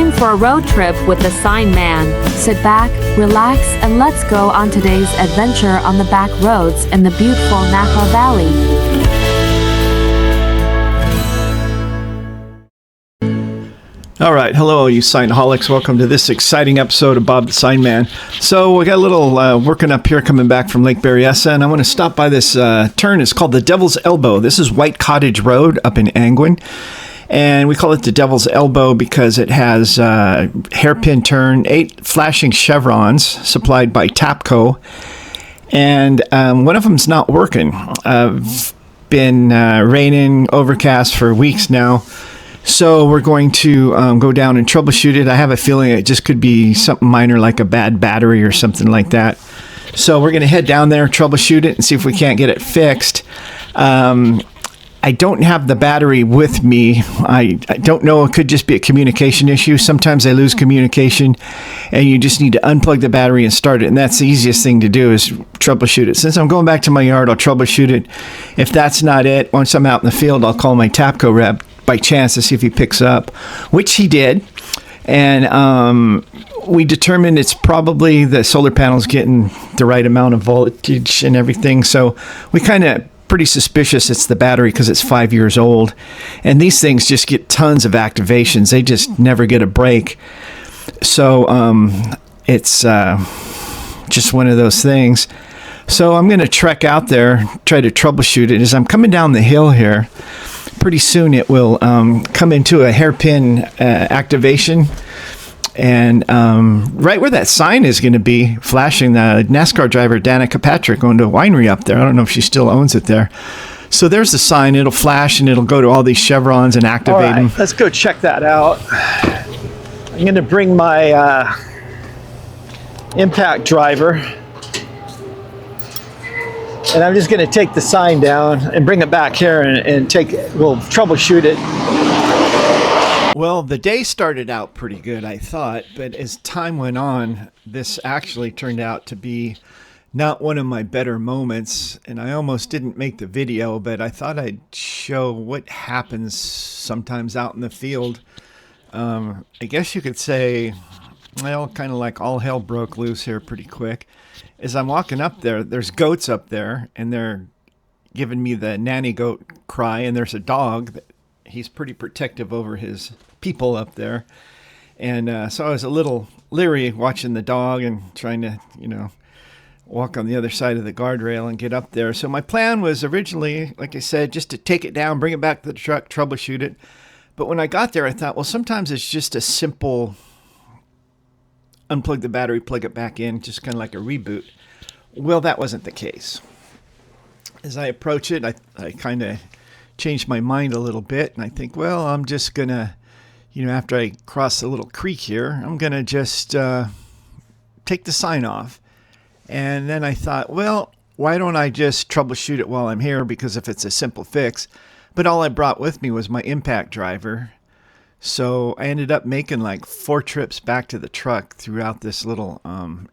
time for a road trip with the Sign Man. Sit back, relax, and let's go on today's adventure on the back roads in the beautiful Napa Valley. All right, hello, you signaholics. Welcome to this exciting episode of Bob the Sign Man. So we got a little working up here coming back from Lake Berryessa, and I want to stop by this turn. It's called the Devil's Elbow. This is White Cottage Road up in Angwin, and we call it the Devil's Elbow because it has hairpin turn, 8 flashing chevrons supplied by TAPCO, and one of them's not working. Been raining, overcast for weeks now. So we're going to go down and troubleshoot it. I have a feeling it just could be something minor like a bad battery or something like that. So we're going to head down there, troubleshoot it, and see if we can't get it fixed. I don't have the battery with me. I don't know. It could just be a communication issue. Sometimes I lose communication, and you just need to unplug the battery and start it. And that's the easiest thing to do is troubleshoot it. Since I'm going back to my yard, I'll troubleshoot it. If that's not it, once I'm out in the field, I'll call my TAPCO rep by chance to see if he picks up, which he did. And we determined it's probably the solar panel's getting the right amount of voltage and everything. So we kind of pretty suspicious it's the battery because it's 5 years old. And these things just get tons of activations. They just never get a break. So it's just one of those things. So I'm going to trek out there, try to troubleshoot it. As I'm coming down the hill here, pretty soon it will come into a hairpin activation, and right where that sign is going to be flashing, the NASCAR driver Danica Patrick owned a winery up there. I don't know if she still owns it there. So there's the sign. It'll flash and it'll go to all these chevrons and activate them. Let's go check that out. I'm going to bring my impact driver, and I'm just going to take the sign down and bring it back here and we'll troubleshoot it. Well, the day started out pretty good, I thought, but as time went on, this actually turned out to be not one of my better moments, and I almost didn't make the video, but I thought I'd show what happens sometimes out in the field. I guess you could say, well, kind of like all hell broke loose here pretty quick. As I'm walking up there, there's goats up there, and they're giving me the nanny goat cry, and there's a dog. He's pretty protective over his people up there. And so I was a little leery watching the dog and trying to, walk on the other side of the guardrail and get up there. So my plan was originally, like I said, just to take it down, bring it back to the truck, troubleshoot it. But when I got there, I thought, well, sometimes it's just a simple unplug the battery, plug it back in, just kind of like a reboot. Well, that wasn't the case. As I approach it, I kind of changed my mind a little bit, and I think, well, I'm just going to, after I cross the little creek here, I'm going to just take the sign off. And then I thought, well, why don't I just troubleshoot it while I'm here, because if it's a simple fix. But all I brought with me was my impact driver. So I ended up making like 4 trips back to the truck throughout this little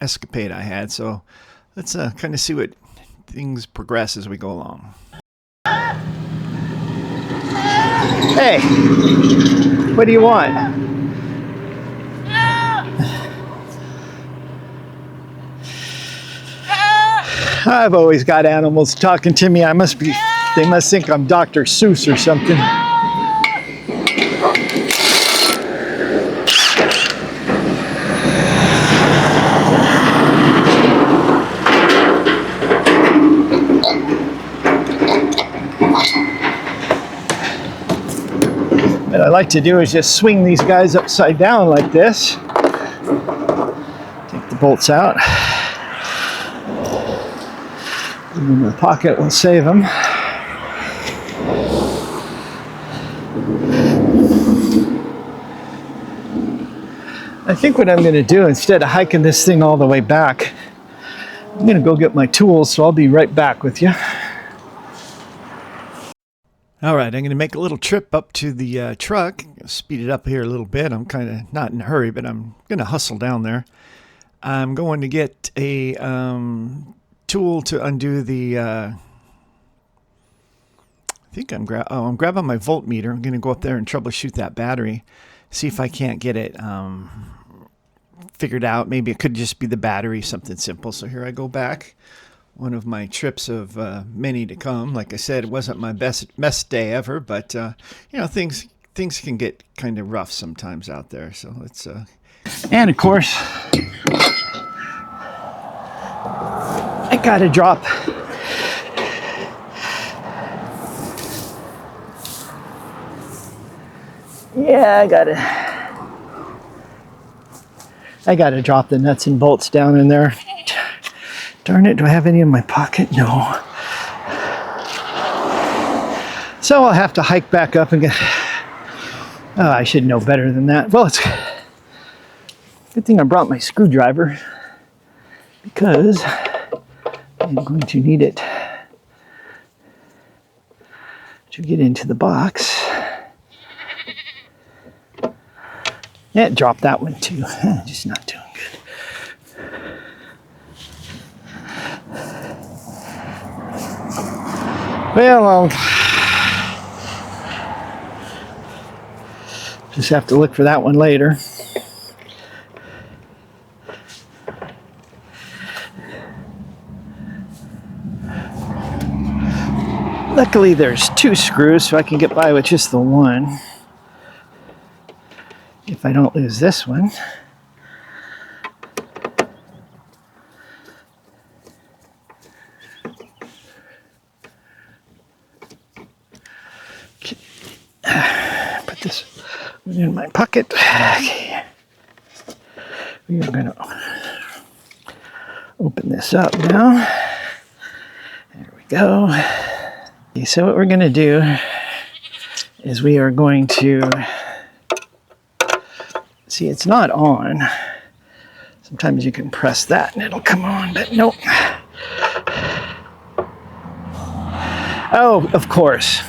escapade I had. So let's kind of see what things progress as we go along. Hey, what do you want? I've always got animals talking to me. They must think I'm Dr. Seuss or something. What I like to do is just swing these guys upside down like this. Take the bolts out. Put them in the pocket will save them. I think what I'm going to do, instead of hiking this thing all the way back, I'm going to go get my tools, so I'll be right back with you. All right, I'm going to make a little trip up to the truck. Speed it up here a little bit. I'm kind of not in a hurry, but I'm going to hustle down there. I'm going to get a tool to undo the, I think I'm grabbing my voltmeter. I'm going to go up there and troubleshoot that battery. see if I can't get it figured out. Maybe it could just be the battery, something simple. So here I go back. One of my trips of many to come. Like I said, it wasn't my best day ever, but things can get kind of rough sometimes out there. So let's. And of course, I gotta drop. Yeah, I gotta drop the nuts and bolts down in there. Darn it, do I have any in my pocket? No. So I'll have to hike back up and get... Oh, I should know better than that. Well, it's good thing I brought my screwdriver because I'm going to need it to get into the box. Yeah, drop that one too. Just not doing good. Well, I'll just have to look for that one later. Luckily, there's 2 screws, so I can get by with just the one. If I don't lose this one. Okay. Put this one in my pocket. Okay. We are going to open this up now. There we go. Okay, so what we're going to do is we are going to... See, it's not on. Sometimes you can press that and it'll come on, but nope. Oh, of course.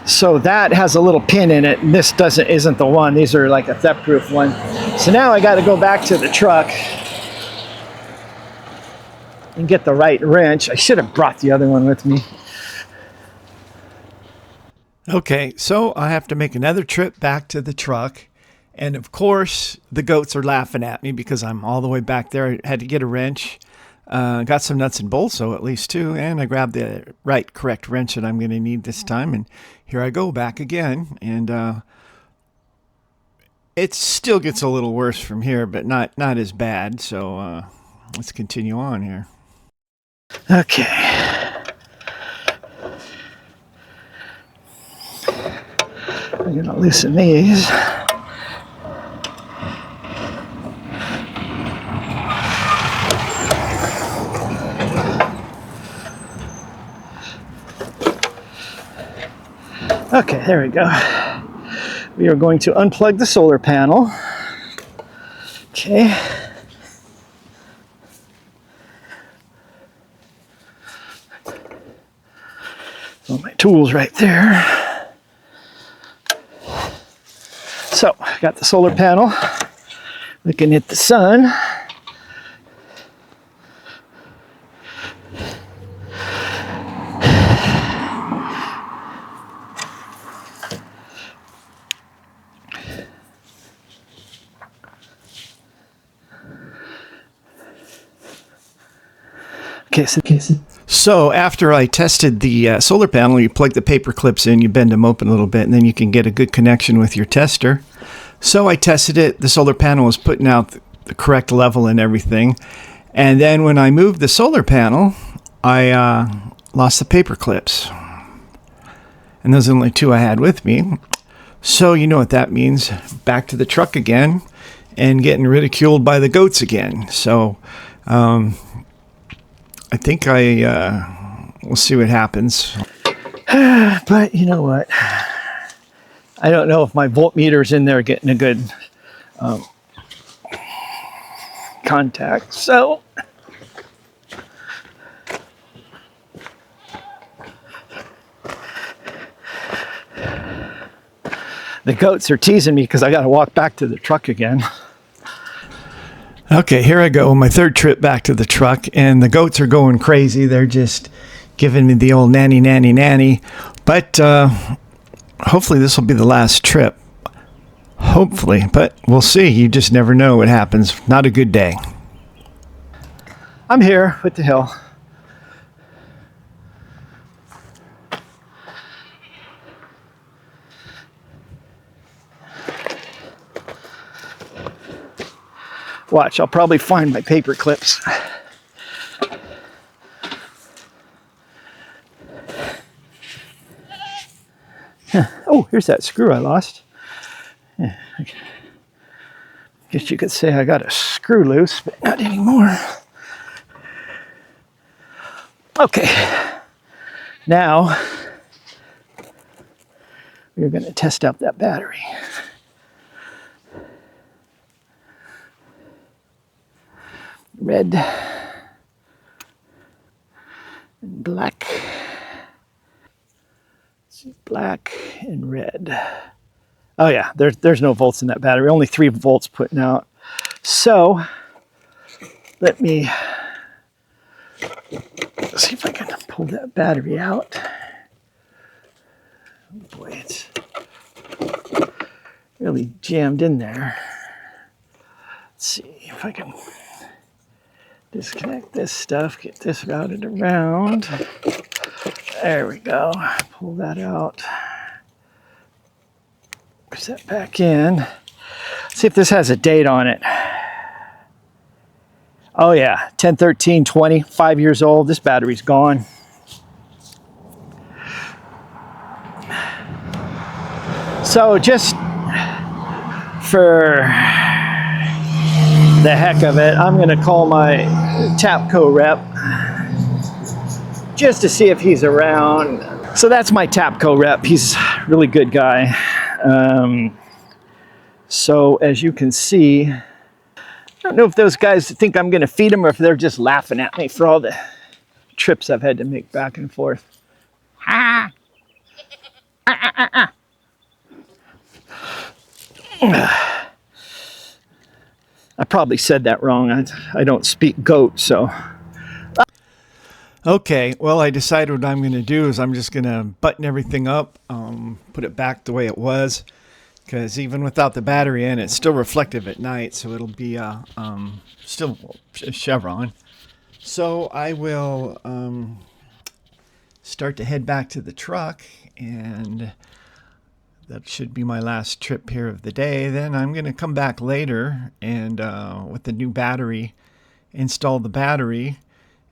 So that has a little pin in it, and this isn't the one. These are like a theft-proof one. So now I got to go back to the truck and get the right wrench. I should have brought the other one with me. Okay, so I have to make another trip back to the truck. And of course, the goats are laughing at me because I'm all the way back there. I had to get a wrench, got some nuts and bolts, so at least 2, and I grabbed the correct wrench that I'm going to need this time. And here I go back again. And it still gets a little worse from here, but not as bad. So let's continue on here. Okay. I'm going to loosen these. Okay, there we go. We are going to unplug the solar panel. Okay. So my tools right there. So, I got the solar panel looking at the sun. So after I tested the solar panel, you plug the paper clips in, you bend them open a little bit, and then you can get a good connection with your tester. So I tested it. The solar panel was putting out the correct level and everything. And then when I moved the solar panel, I lost the paper clips. And those are the only 2 I had with me. So you know what that means. Back to the truck again and getting ridiculed by the goats again. So... I think we'll see what happens. But you know what? I don't know if my voltmeter's in there getting a good contact. So the goats are teasing me because I got to walk back to the truck again. Okay, here I go, my 3rd trip back to the truck, and the goats are going crazy. They're just giving me the old nanny, nanny, nanny. But hopefully this will be the last trip. hopefully, but we'll see. You just never know what happens. Not a good day. I'm here with the hill. Watch, I'll probably find my paper clips. Oh, here's that screw I lost. Yeah, I guess you could say I got a screw loose, but not anymore. Okay, now we're going to test out that battery. Red and black. Let's see, black and red. Oh yeah, there's no volts in that battery. Only 3 volts putting out. So let me see if I can pull that battery out. Oh boy, it's really jammed in there. Let's see if I can disconnect this stuff, get this routed around. There we go. Pull that out. Push that back in. See if this has a date on it. Oh yeah, 10/13/20, 5 years old. This battery's gone. So just for the heck of it, I'm going to call my TAPCO rep just to see if he's around. So that's my TAPCO rep. He's a really good guy. So as you can see, I don't know if those guys think I'm going to feed them or if they're just laughing at me for all the trips I've had to make back and forth. I probably said that wrong. I don't speak goat, so. Okay, well, I decided what I'm going to do is I'm just going to button everything up, put it back the way it was, because even without the battery in, it's still reflective at night, so it'll be still a Chevron. So I will start to head back to the truck, and that should be my last trip here of the day. Then I'm going to come back later and with the new battery, install the battery,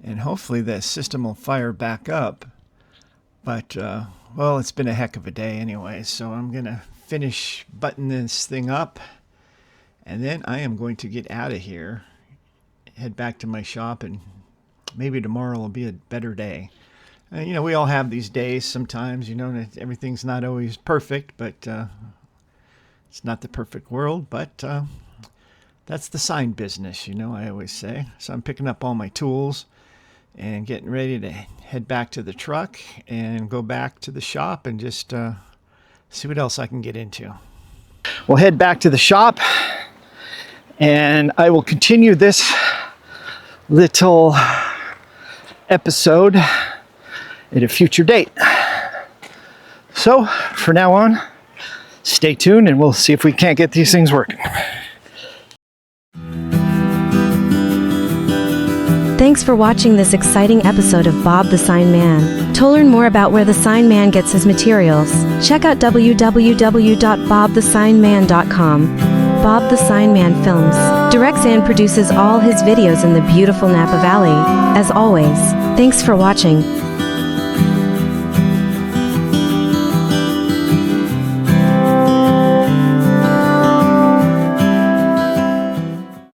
and hopefully the system will fire back up. But, well, it's been a heck of a day anyway, so I'm going to finish buttoning this thing up, and then I am going to get out of here, head back to my shop, and maybe tomorrow will be a better day. You know, we all have these days sometimes, you know, everything's not always perfect, but it's not the perfect world, but that's the sign business, you know, I always say. So I'm picking up all my tools and getting ready to head back to the truck and go back to the shop and just see what else I can get into. We'll head back to the shop and I will continue this little episode at a future date. So for now on, stay tuned and we'll see if we can't get these things working. Thanks for watching this exciting episode of Bob the Sign Man. To learn more about where the Sign Man gets his materials, check out www.bobthesignman.com. Bob the Sign Man Films directs and produces all his videos in the beautiful Napa Valley. As always, thanks for watching.